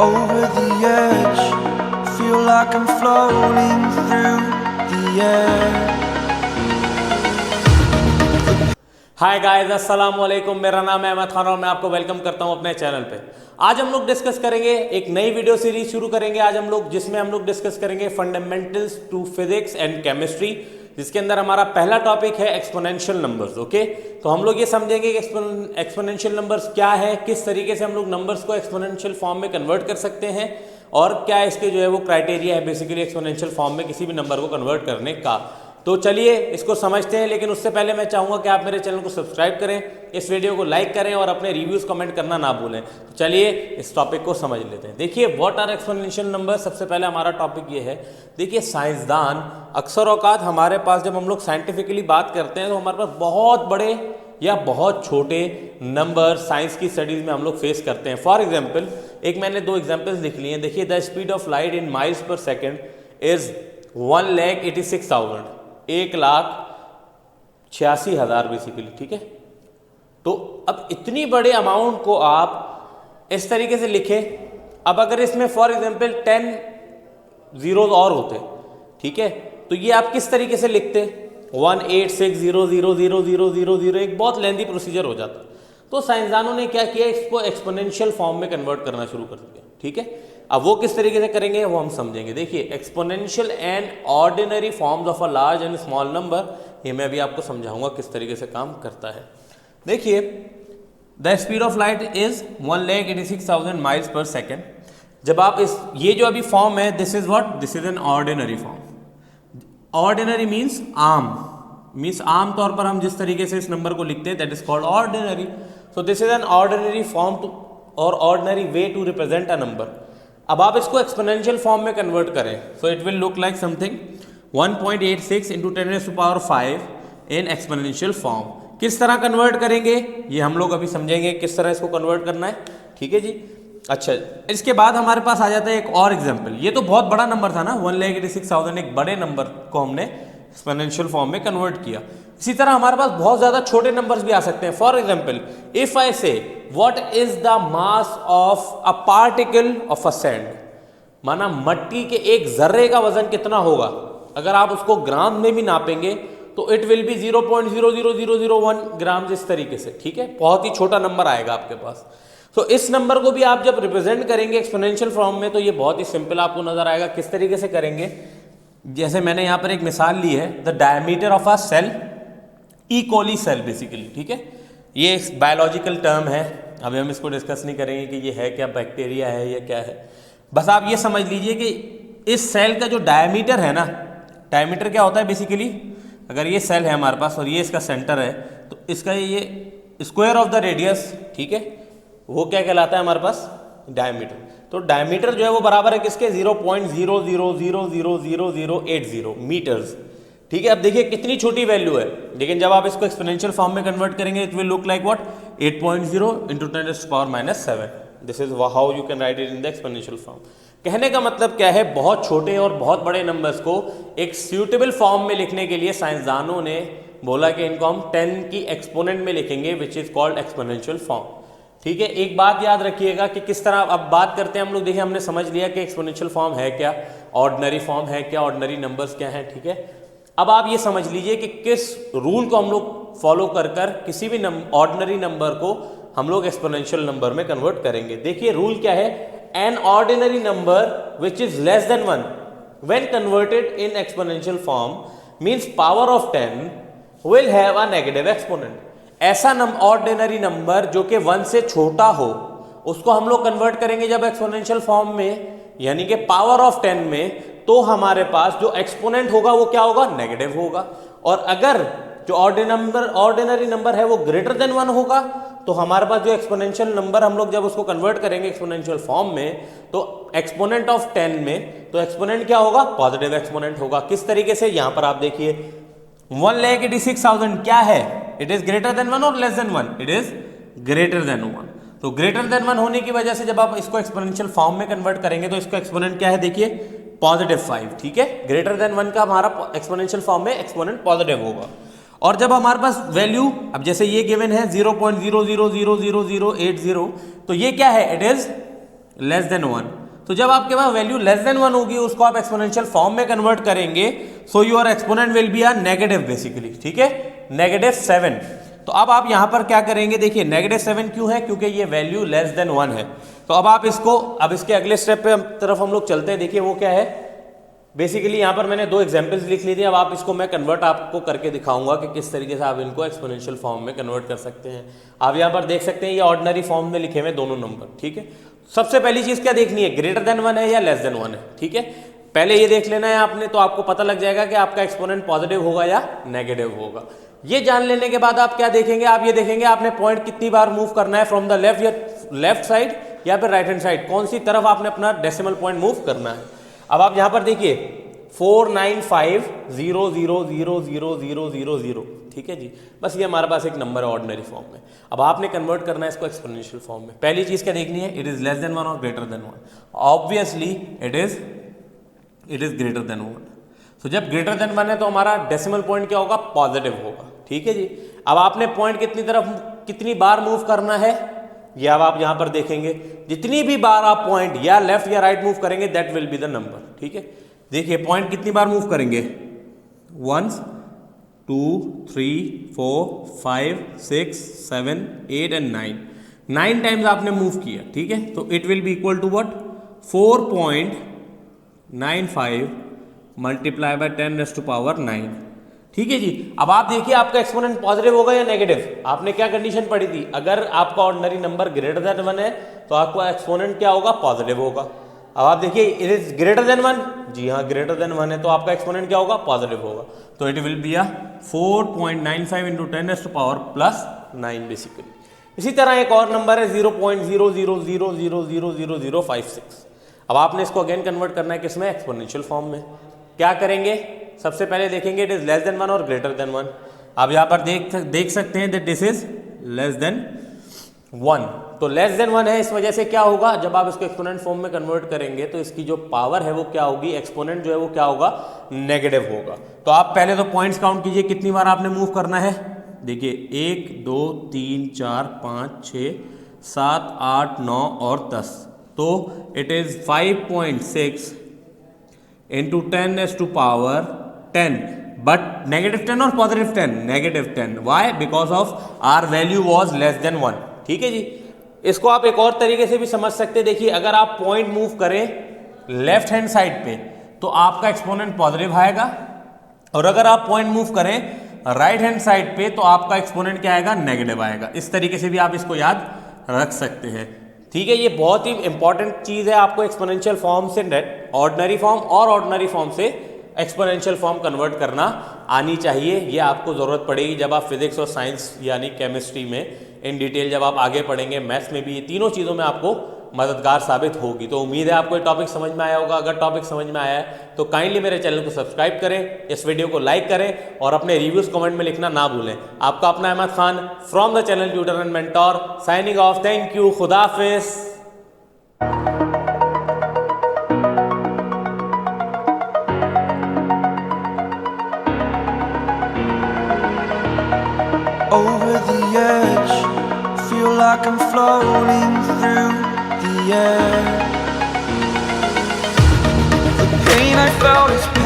over the edge. Feel like I'm floating through the air. Hi guys, अस्सलाम वालेकुम। मेरा नाम है अहमद खान और मैं आपको वेलकम करता हूं अपने चैनल पे। आज हम लोग डिस्कस करेंगे, एक नई वीडियो सीरीज शुरू करेंगे आज हम लोग, जिसमें हम लोग डिस्कस करेंगे fundamentals to physics and chemistry, जिसके अंदर हमारा पहला टॉपिक है एक्सपोनेंशियल नंबर्स। ओके, तो हम लोग ये समझेंगे कि एक्सपोनेंशियल नंबर्स क्या है, किस तरीके से हम लोग नंबर्स को एक्सपोनेंशियल फॉर्म में कन्वर्ट कर सकते हैं और क्या इसके जो है वो क्राइटेरिया है बेसिकली एक्सपोनेंशियल फॉर्म में किसी भी नंबर को कन्वर्ट करने का। तो चलिए इसको समझते हैं, लेकिन उससे पहले मैं चाहूँगा कि आप मेरे चैनल को सब्सक्राइब करें, इस वीडियो को लाइक करें और अपने रिव्यूज़ कमेंट करना ना भूलें। तो चलिए इस टॉपिक को समझ लेते हैं। देखिए, व्हाट आर एक्सपोनेंशियल नंबर। सबसे पहले हमारा टॉपिक ये है, देखिए साइंसदान अक्सर औकात हमारे पास जब हम लोग साइंटिफिकली बात करते हैं तो हमारे पास बहुत बड़े या बहुत छोटे नंबर साइंस की स्टडीज़ में हम लोग फेस करते हैं। फॉर एग्जाम्पल, एक मैंने दो एग्जाम्पल्स लिख लिए हैं। देखिए, the speed of light in miles per second is 1,86,000, 1,86,000 basically. ठीक है, तो अब इतनी बड़े अमाउंट को आप इस तरीके से लिखे। अब अगर इसमें फॉर एग्जांपल 10 जीरोज और होते, ठीक है, तो ये आप किस तरीके से लिखते? 186,000,000, एक बहुत लेंथी प्रोसीजर हो जाता। तो साइंसदानों ने क्या किया, इसको एक्सपोनेंशियल फॉर्म में कन्वर्ट करना शुरू कर दिया। ठीक है, अब वो किस तरीके से करेंगे वो हम समझेंगे। देखिए, exponential and ordinary forms of a large and small number, ये मैं अभी आपको समझाऊंगा किस तरीके से काम करता है। देखिए, the speed of light is 1,86,000 miles per second. जब आप ये जो अभी फॉर्म है, this is what, this is an ordinary form. Ordinary means आम तौर पर हम जिस तरीके से इस नंबर को लिखते हैं that is called ordinary. So this is an ordinary form to or ordinary way to represent a number. अब आप इसको एक्सपोनेंशियल फॉर्म में कन्वर्ट करें, so it will look like something 1.86 into 10⁵ in exponential form. किस तरह convert करेंगे ये हम लोग अभी समझेंगे, किस तरह इसको कन्वर्ट करना है। ठीक है जी। अच्छा, इसके बाद हमारे पास आ जाता है एक और एग्जाम्पल। ये तो बहुत बड़ा नंबर था ना, 1,86,000, एक बड़े नंबर को हमने एक्सपोनेंशियल फॉर्म में कन्वर्ट किया। इसी तरह हमारे पास बहुत ज्यादा छोटे नंबर्स भी आ सकते हैं। फॉर एग्जाम्पल, इफ आई से what is the mass of a particle of a sand, माना मट्टी के एक जर्रे का वजन कितना होगा, अगर आप उसको ग्राम में भी नापेंगे तो इट विल बी 0.00001 ग्राम, इस तरीके से। ठीक है, बहुत ही छोटा नंबर आएगा आपके पास। तो इस नंबर को भी आप जब रिप्रेजेंट करेंगे एक्सपोनेंशियल फॉर्म में तो ये बहुत ही सिंपल आपको नजर आएगा। किस तरीके से करेंगे, जैसे मैंने यहाँ पर एक मिसाल ली है, the diameter of a cell, E coli cell basically. ठीक है, ये एक बायोलॉजिकल टर्म है, अभी हम इसको डिस्कस नहीं करेंगे कि ये है क्या, बैक्टीरिया है या क्या है। बस आप ये समझ लीजिए कि इस सेल का जो डायमीटर है ना, डायमीटर क्या होता है बेसिकली, अगर ये सेल है हमारे पास और ये इसका सेंटर है तो इसका ये स्क्वायर ऑफ द रेडियस, ठीक है, वो क्या कहलाता है हमारे पास, डायमीटर। तो डायमीटर जो है वो बराबर है किसके, 0.00000080 मीटर्स। ठीक है, अब देखिए कितनी छोटी वैल्यू है, लेकिन जब आप इसको एक्सपोनेंशियल फॉर्म में कन्वर्ट करेंगे it will look like what, 8.0 into 10⁻⁷। This is how you can write it in the exponential form. कहने का मतलब क्या है, बहुत छोटे और बहुत बड़े नंबर्स को एक सूटेबल फॉर्म में लिखने के लिए साइंसदानों ने बोला कि इनको हम 10 की एक्सपोनेंट में लिखेंगे, which is called exponential form. ठीक है, एक बात याद रखिएगा कि किस तरह अब बात करते हैं हम लोग। देखिए, हमने समझ लिया कि एक्सपोनेंशियल फॉर्म है क्या, ऑर्डिनरी फॉर्म है क्या, ऑर्डिनरी नंबर्स क्या हैं। ठीक है, अब आप ये समझ लीजिए कि किस रूल को हम लोग फॉलो कर किसी भी ऑर्डिनरी नंबर को हम लोग एक्सपोनेंशियल नंबर में कन्वर्ट करेंगे। देखिए रूल क्या है, an ordinary number which is less than 1 when converted in exponential form means power of 10 will have a negative exponent. ऐसा ऑर्डिनरी नंबर जो कि 1 से छोटा हो उसको हम लोग कन्वर्ट करेंगे जब एक्सपोनेंशियल फॉर्म में, यानी कि पावर ऑफ 10 में, तो हमारे पास जो एक्सपोनेंट होगा वो क्या होगा, नेगेटिव होगा। और अगर जो ऑर्डिनरी नंबर है वो ग्रेटर देन 1 होगा तो हमारे पास जो एक्सपोनेंशियल नंबर हम लोग जब उसको कन्वर्ट करेंगे एक्सपोनेंशियल फॉर्म में तो एक्सपोनेंट ऑफ 10 में, तो एक्सपोनेंट क्या होगा, पॉजिटिव एक्सपोनेंट होगा। किस तरीके से, यहां पर आप देखिए 1,86,000 क्या है, इट इज ग्रेटर देन 1 और less than 1, it is greater than 1। तो ग्रेटर देन 1 होने की वजह से जब आप इसको एक्सपोनेंशियल फॉर्म में कन्वर्ट करेंगे तो इसका एक्सपोनेंट क्या है, देखिए +5। ठीक है, ग्रेटर देन 1 का हमारा एक्सपोनेंशियल फॉर्म में एक्सपोनेंट पॉजिटिव होगा। और जब हमारे पास वैल्यू, अब जैसे ये गिवन है 0.000080, तो ये क्या है, इट इज लेस देन 1। तो जब आपके पास वैल्यू लेस देन 1 होगी उसको आप एक्सपोनेंशियल फॉर्म में कन्वर्ट करेंगे, so your exponent will be a negative basically, ठीक है, -7। तो अब आप यहां पर क्या करेंगे, देखिए -7 क्यों है, क्योंकि ये वैल्यू लेस देन 1 है। तो अब आप इसको, अब इसके अगले स्टेप पे तरफ हम लोग चलते हैं। देखिए वो क्या है, बेसिकली यहाँ पर मैंने 2 एग्जांपल्स लिख ली थी। अब आप इसको मैं कन्वर्ट आपको करके दिखाऊंगा कि किस तरीके से आप इनको एक्सपोनेंशियल फॉर्म में कन्वर्ट कर सकते हैं। आप यहाँ पर देख सकते हैं ये ऑर्डिनरी फॉर्म में लिखे हुए दोनों नंबर, ठीक है। सबसे पहली चीज़ क्या देखनी है, ग्रेटर देन 1 है या लेस देन 1 है, ठीक है। पहले ये देख लेना है आपने, तो आपको पता लग जाएगा कि आपका एक्सपोनेंट पॉजिटिव होगा या नेगेटिव होगा। ये जान लेने के बाद आप क्या देखेंगे, आप ये देखेंगे आपने पॉइंट कितनी बार मूव करना है, फ्रॉम द लेफ्ट या लेफ्ट साइड या फिर राइट हैंड साइड, कौन सी तरफ आपने अपना डेसिमल पॉइंट मूव करना है। अब आप यहाँ पर देखिए 495000000, ठीक है जी। बस ये हमारे पास एक नंबर है ऑर्डिनरी फॉर्म में। अब आपने कन्वर्ट करना है इसको एक्सपोनेंशियल फॉर्म में। पहली चीज क्या देखनी है, इट इज लेस देन 1 और greater than 1। Obviously it is greater than 1। तो जब ग्रेटर देन 1 है तो हमारा डेसिमल पॉइंट क्या होगा, पॉजिटिव होगा, ठीक है जी। अब आपने पॉइंट कितनी बार मूव करना है, ये अब आप यहां पर देखेंगे, जितनी भी बार आप पॉइंट या लेफ्ट या राइट मूव करेंगे that will be the number, ठीक है। देखिए पॉइंट कितनी बार मूव करेंगे, 1 2 3 4 5 6 7 8 एंड 9 टाइम्स आपने मूव किया, ठीक है। तो it will be equal to what, 4.95 multiply by 10⁻⁹, ठीक है जी। अब आप देखिए आपका एक्सपोनेंट पॉजिटिव होगा या नेगेटिव। आपने क्या कंडीशन पढ़ी थी, अगर आपका ऑर्डिनरी नंबर ग्रेटर देन 1 है तो आपका एक्सपोनेंट क्या होगा, पॉजिटिव होगा। अब आप देखिए इट इज ग्रेटर देन 1, जी हाँ ग्रेटर देन 1 है तो आपका एक्सपोनेंट क्या होगा, पॉजिटिव होगा। तो इट विल बी 4.95 × 10⁻⁹ बेसिकली। इसी तरह एक और नंबर है 0.0000000056। अब आपने इसको अगेन कन्वर्ट करना है किसमें, एक्सपोनेंशियल फॉर्म में। क्या करेंगे, सबसे पहले देखेंगे इट इज लेस देन 1 और ग्रेटर देन 1। आप यहाँ पर देख सकते हैं that this is less than 1। तो लेस देन 1 है, इस वजह से क्या होगा, जब आप इसको एक्सपोनेंट फॉर्म में कन्वर्ट करेंगे तो इसकी जो पावर है वो क्या होगी, एक्सपोनेंट जो है वो क्या होगा, नेगेटिव होगा। तो आप पहले तो पॉइंट्स काउंट कीजिए कितनी बार आपने मूव करना है। देखिए 1 2 3 4 5 6 7 8 9 और 10। तो इट इज 5.6 into 10⁻10, but -10 और +10, -10। Why? Because of our value was less than 1, ठीक है जी। इसको आप एक और तरीके से भी समझ सकते हैं। देखिए अगर आप पॉइंट मूव करें लेफ्ट हैंड साइड पे तो आपका एक्सपोनेंट पॉजिटिव आएगा, और अगर आप पॉइंट मूव करें राइट हैंड साइड पे तो आपका एक्सपोनेंट क्या आएगा, नेगेटिव आएगा। इस तरीके से भी आप इसको याद रख सकते हैं, ठीक है। ये बहुत ही इंपॉर्टेंट चीज है, आपको एक्सपोनेंशियल फॉर्म से ऑर्डिनरी फॉर्म और ऑर्डिनरी फॉर्म से एक्सपोनेंशियल फॉर्म कन्वर्ट करना आनी चाहिए। ये आपको जरूरत पड़ेगी जब आप फिजिक्स और साइंस यानी केमिस्ट्री में इन डिटेल जब आप आगे पढ़ेंगे, मैथ्स में भी, ये तीनों चीज़ों में आपको मददगार साबित होगी। तो उम्मीद है आपको ये टॉपिक समझ में आया होगा। अगर टॉपिक समझ में आया है तो काइंडली मेरे चैनल को सब्सक्राइब करें, इस वीडियो को लाइक करें और अपने रिव्यूज कमेंट में लिखना ना भूलें। आपका अपना Ahmed Khan from the channel tutor and mentor signing off. Thank you, खुदा हाफिज। Over the edge, feel like I'm floating through the air. The pain I felt is